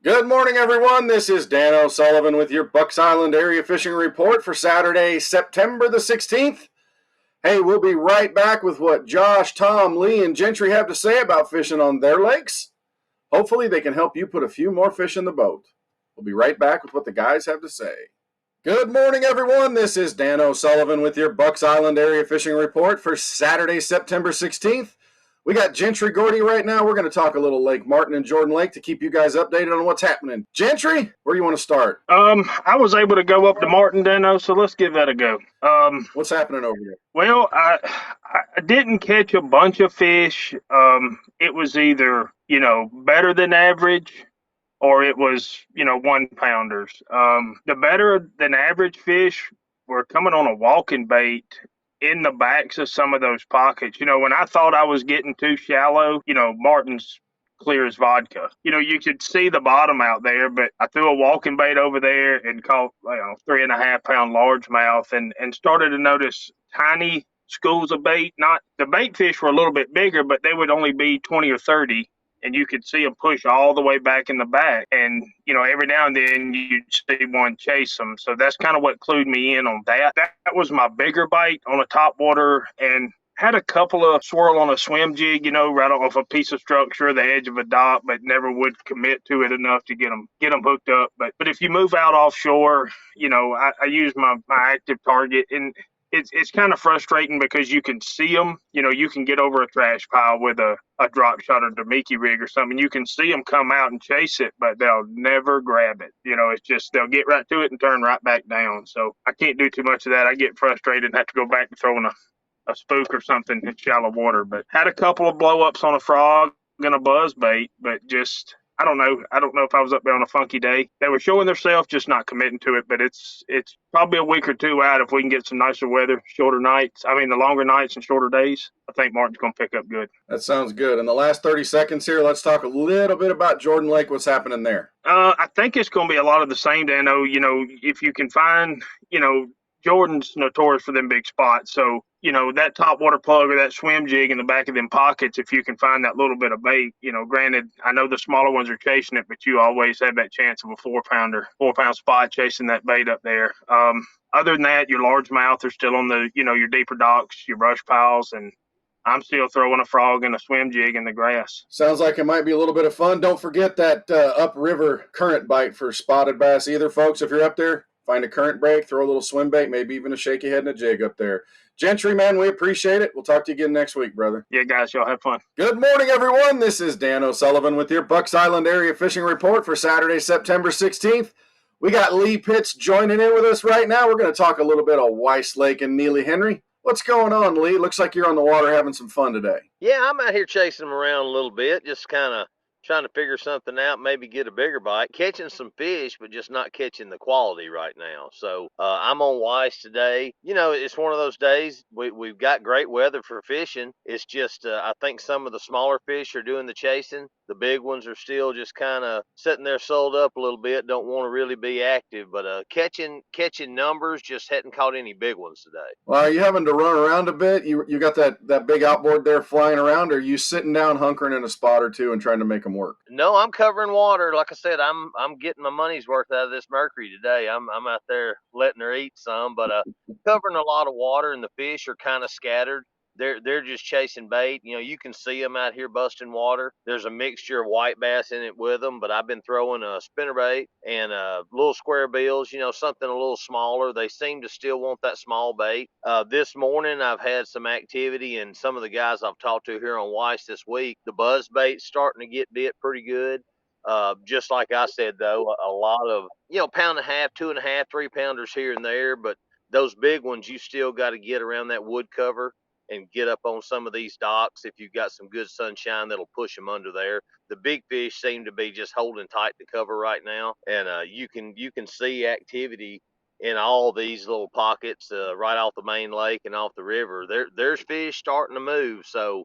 Good morning, everyone. This is Dan O'Sullivan with your Bucks Island Area Fishing Report for Saturday, September the 16th. Hey, we'll be right back with what Josh, Tom, Lee, and Gentry have to say about fishing on their lakes. Hopefully, they can help you put a few more fish in the boat. We'll be right back with what the guys have to say. Good morning, everyone. This is Dan O'Sullivan with your Bucks Island Area Fishing Report for Saturday, September 16th. We got Gentry Gordy right now. We're going to talk a little Lake Martin and Jordan Lake to keep you guys updated on what's happening. Gentry, where do you want to start? I was able to go up to Martin Dano, so let's give that a go. What's happening over here? Well, I didn't catch a bunch of fish. It was either, better than average or it was, 1-pounders. The better than average fish were coming on a walking bait in the backs of some of those pockets. When I thought I was getting too shallow, Martin's clear as vodka. You could see the bottom out there, but I threw a walking bait over there and caught, 3.5-pound largemouth and started to notice tiny schools of bait. Not the bait fish were a little bit bigger, but they would only be 20 or 30. And you could see them push all the way back in the back. And, every now and then you'd see one chase them. So that's kind of what clued me in on that. That was my bigger bite on a top water, and had a couple of swirl on a swim jig, right off a piece of structure, the edge of a dock, but never would commit to it enough to get them hooked up. But if you move out offshore, I use my active target, and it's kind of frustrating because you can see them. You can get over a trash pile with a drop shot or Damiki rig or something. You can see them come out and chase it, but they'll never grab it. It's just they'll get right to it and turn right back down. So I can't do too much of that. I get frustrated and have to go back and throw in a spook or something in shallow water. But had a couple of blow ups on a frog and a buzz bait, but just I don't know if I was up there on a funky day. They were showing themselves, just not committing to it. But it's probably a week or two out if we can get some nicer weather, shorter nights. The longer nights and shorter days. I think Martin's going to pick up good. That sounds good. In the last 30 seconds here, let's talk a little bit about Jordan Lake. What's happening there? I think it's going to be a lot of the same, Dano. If you can find, Jordan's notorious for them big spots. So, that top water plug or that swim jig in the back of them pockets, if you can find that little bit of bait, granted, I know the smaller ones are chasing it, but you always have that chance of a 4-pound spot chasing that bait up there. Other than that, your largemouth are still on the, your deeper docks, your brush piles, and I'm still throwing a frog and a swim jig in the grass. Sounds like it might be a little bit of fun. Don't forget that upriver current bite for spotted bass either, folks. If you're up there, find a current break, throw a little swim bait, maybe even a shaky head and a jig up there. Gentry, man, we appreciate it. We'll talk to you again next week, brother. Yeah, guys, y'all have fun. Good morning, everyone. This is Dan O'Sullivan with your Bucks Island Area Fishing Report for Saturday, September 16th. We got Lee Pitts joining in with us right now. We're going to talk a little bit of Weiss Lake and Neely Henry. What's going on, Lee? Looks like you're on the water having some fun today. Yeah, I'm out here chasing them around a little bit, just kind of trying to figure something out, maybe get a bigger bite. Catching some fish, but just not catching the quality right now. So I'm on Weiss today. It's one of those days we've got great weather for fishing. It's just I think some of the smaller fish are doing the chasing. The big ones are still just kind of sitting there sold up a little bit, don't want to really be active. But catching numbers, just hadn't caught any big ones today. Well, are you having to run around a bit? You got that big outboard there flying around, or are you sitting down hunkering in a spot or two and trying to make them work? No, I'm covering water. Like I said, I'm getting my money's worth out of this mercury today. I'm out there letting her eat some, but covering a lot of water, and the fish are kind of scattered. They're just chasing bait. You can see them out here busting water. There's a mixture of white bass in it with them, but I've been throwing a spinnerbait and little square bills, something a little smaller. They seem to still want that small bait. This morning I've had some activity, and some of the guys I've talked to here on Weiss this week, the buzz bait's starting to get bit pretty good. Just like I said, though, a lot of, pound and a half, 2.5, 3-pounders here and there, but those big ones, you still got to get around that wood cover and get up on some of these docks. If you've got some good sunshine, that'll push them under there. The big fish seem to be just holding tight to cover right now, and you can see activity in all these little pockets right off the main lake and off the river. There's fish starting to move, so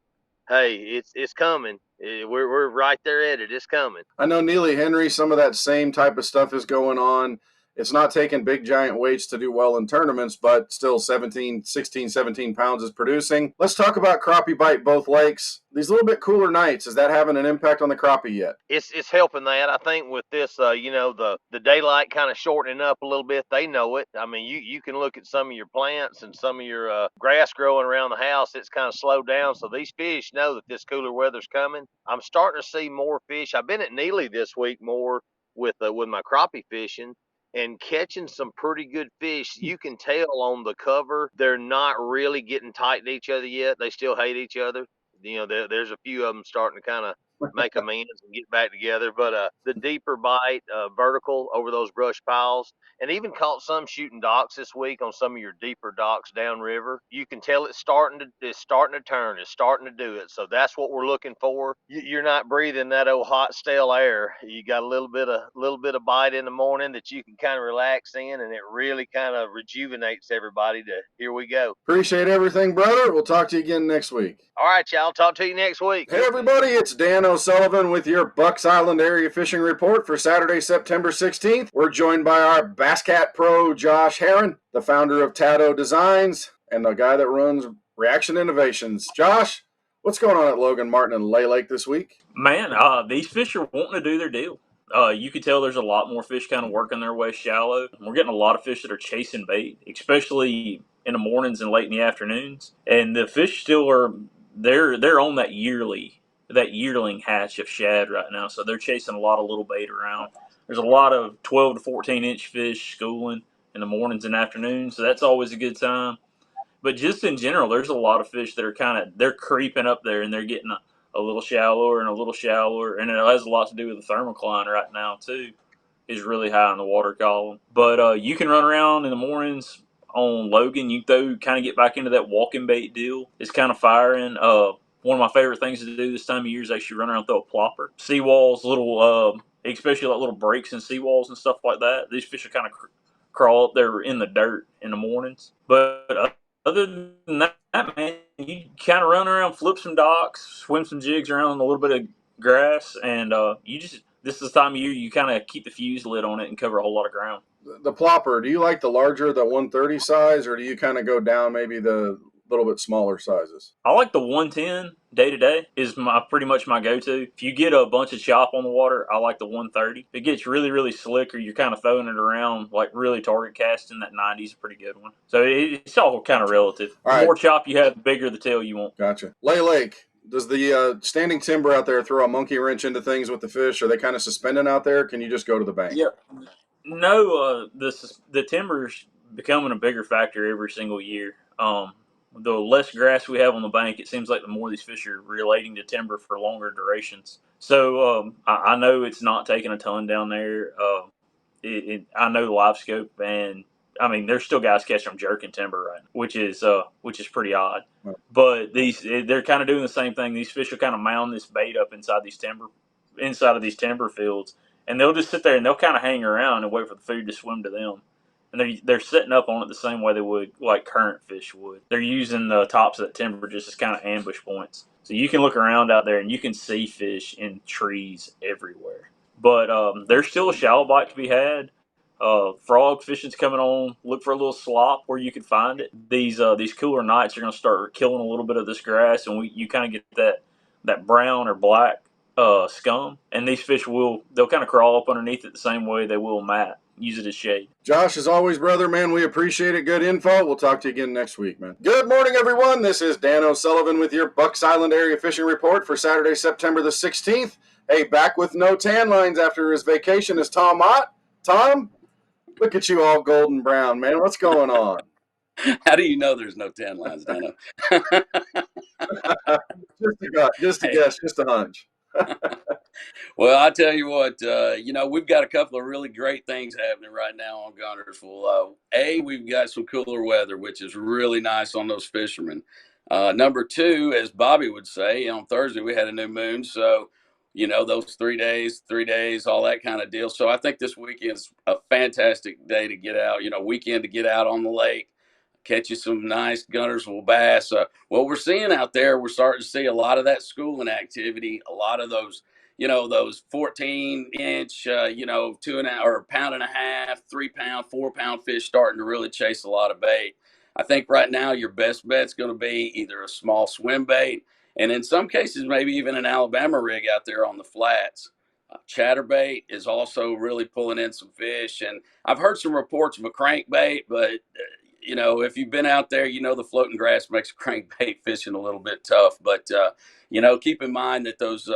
hey, it's coming. We're right there at it. It's coming. I know Neely Henry, some of that same type of stuff is going on. It's not taking big giant weights to do well in tournaments, but still 17, 16, 17 pounds is producing. Let's talk about crappie bite both lakes. These little bit cooler nights, is that having an impact on the crappie yet? It's helping that. I think with this, the daylight kind of shortening up a little bit. They know it. I mean, you can look at some of your plants and some of your grass growing around the house. It's kind of slowed down, so these fish know that this cooler weather's coming. I'm starting to see more fish. I've been at Neely this week more with my crappie fishing and catching some pretty good fish. You can tell on the cover they're not really getting tight to each other yet. They still hate each other. There's a few of them starting to kind of make amends and get back together. But the deeper bite, vertical over those brush piles, and even caught some shooting docks this week on some of your deeper docks downriver. You can tell it's starting to turn. It's starting to do it. So that's what we're looking for. You're not breathing that old hot stale air. You got a little bit of bite in the morning that you can kind of relax in, and it really kind of rejuvenates everybody. To here we go. Appreciate everything, brother. We'll talk to you again next week. All right, y'all. Talk to you next week. Hey, everybody. It's Dan O'Sullivan with your Bucks Island Area Fishing Report for Saturday, September 16th. We're joined by our Bass Cat Pro, Josh Herron, the founder of Tato Designs, and the guy that runs Reaction Innovations. Josh, what's going on at Logan Martin and Lay Lake this week? Man, these fish are wanting to do their deal. You can tell there's a lot more fish kind of working their way shallow. We're getting a lot of fish that are chasing bait, especially in the mornings and late in the afternoons. And the fish still are they're on that yearling hatch of shad right now. So they're chasing a lot of little bait around. There's a lot of 12 to 14-inch fish schooling in the mornings and afternoons. So that's always a good time. But just in general, there's a lot of fish that are they're creeping up there and they're getting a little shallower and a little shallower. And it has a lot to do with the thermocline right now, too, is really high in the water column. But you can run around in the mornings on Logan. You kind of get back into that walking bait deal. It's kind of firing. One of my favorite things to do this time of year is actually run around and throw a plopper. Seawalls, especially like little breaks in seawalls and stuff like that. These fish are kind of crawl up there in the dirt in the mornings. But other than that, man, you kind of run around, flip some docks, swim some jigs around a little bit of grass, and this is the time of year you kind of keep the fuse lit on it and cover a whole lot of ground. The plopper, do you like the larger, the 130 size, or do you kind of go down maybe the little bit smaller sizes? I like the 110 day to day is pretty much my go-to. If you get a bunch of chop on the water, I like the 130. If it gets really, really slick or you're kind of throwing it around like really target casting, that 90 is a pretty good one. So it's all kind of relative. The more chop you have, the bigger the tail you want. Gotcha. Lay Lake, does the standing timber out there throw a monkey wrench into things with the fish? Are they kind of suspending out there? Can you just go to the bank? Yeah. No, the timber's becoming a bigger factor every single year. The less grass we have on the bank, it seems like the more these fish are relating to timber for longer durations. So I know it's not taking a ton down there. I know the live scope, and I mean there's still guys catching them jerking timber right now, which is pretty odd. Right. But they're kind of doing the same thing. These fish will kind of mound this bait up inside of these timber fields, and they'll just sit there and they'll kind of hang around and wait for the food to swim to them. And they're setting up on it the same way they would like current fish would. They're using the tops of that timber just as kind of ambush points. So you can look around out there and you can see fish in trees everywhere. But there's still a shallow bite to be had. Frog fishing's coming on. Look for a little slop where you can find it. These cooler nights are going to start killing a little bit of this grass, and you kind of get that brown or black scum. And these fish they'll kind of crawl up underneath it the same way they will mat. Use it as shade. Josh, as always, brother, man, we appreciate it. Good info. We'll talk to you again next week, man. Good morning, everyone. This is Dan O'Sullivan with your Bucks Island Area Fishing Report for Saturday, September the 16th. Hey, back with no tan lines after his vacation is Tom Ott. Tom, look at you all golden brown, man. What's going on? How do you know there's no tan lines, Dano? Just a guess, just a hunch. Well, I tell you what, we've got a couple of really great things happening right now on Guntersville. We've got some cooler weather, which is really nice on those fishermen. Number two, as Bobby would say, on Thursday we had a new moon, so those 3 days, all that kind of deal. So I think this weekend's a fantastic day to get out. Weekend to get out on the lake, catch you some nice Guntersville bass. What we're seeing out there, we're starting to see a lot of that schooling activity, a lot of those those 14-inch, 2.5 or pound and a half, 3 pound, 4 pound fish starting to really chase a lot of bait. I think right now your best bet's going to be either a small swim bait, and in some cases maybe even an Alabama rig out there on the flats. Chatterbait is also really pulling in some fish, and I've heard some reports of a crankbait, but if you've been out there, the floating grass makes crankbait fishing a little bit tough. But keep in mind that those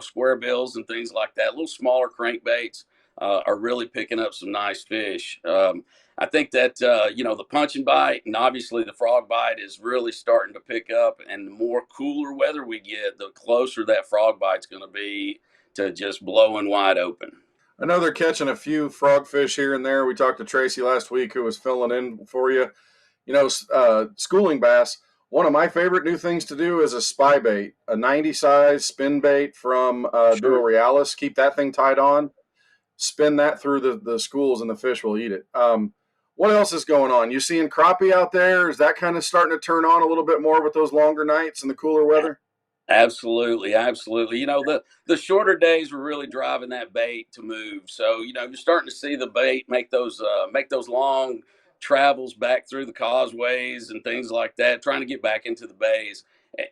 square bills and things like that, little smaller crankbaits, are really picking up some nice fish. I think that the punch and bite and obviously the frog bite is really starting to pick up, and the more cooler weather we get, the closer that frog bite's going to be to just blowing wide open. I know they're catching a few frogfish here and there. We talked to Tracy last week, who was filling in for you. Schooling bass. One of my favorite new things to do is a spy bait, a 90 size spin bait from Duo Realis. Keep that thing tied on, spin that through the schools, and the fish will eat it. What else is going on? You seeing crappie out there? Is that kind of starting to turn on a little bit more with those longer nights and the cooler weather? Absolutely. The shorter days were really driving that bait to move. So you're starting to see the bait make those long travels back through the causeways and things like that, trying to get back into the bays,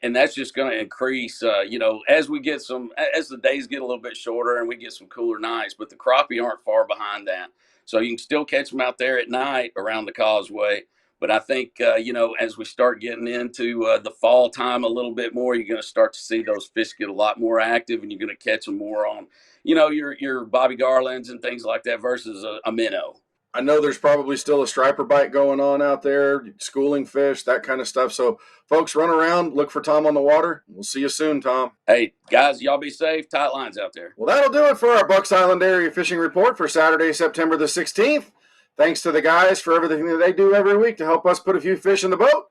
and that's just going to increase. As the days get a little bit shorter and we get some cooler nights. But the crappie aren't far behind that, so you can still catch them out there at night around the causeway. But I think, as we start getting into the fall time a little bit more, you're going to start to see those fish get a lot more active, and you're going to catch them more on, your Bobby Garlands and things like that versus a minnow. I know there's probably still a striper bite going on out there, schooling fish, that kind of stuff. So, folks, run around, look for Tom on the water. We'll see you soon, Tom. Hey, guys, y'all be safe. Tight lines out there. Well, that'll do it for our Bucks Island Area Fishing Report for Saturday, September the 16th. Thanks to the guys for everything that they do every week to help us put a few fish in the boat.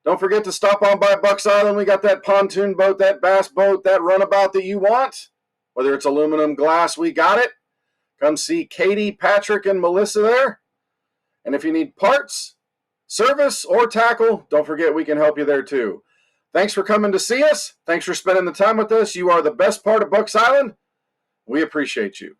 Don't forget to stop on by Bucks Island. We got that pontoon boat, that bass boat, that runabout that you want. Whether it's aluminum, glass, we got it. Come see Katie, Patrick, and Melissa there. And if you need parts, service, or tackle, don't forget we can help you there too. Thanks for coming to see us. Thanks for spending the time with us. You are the best part of Bucks Island. We appreciate you.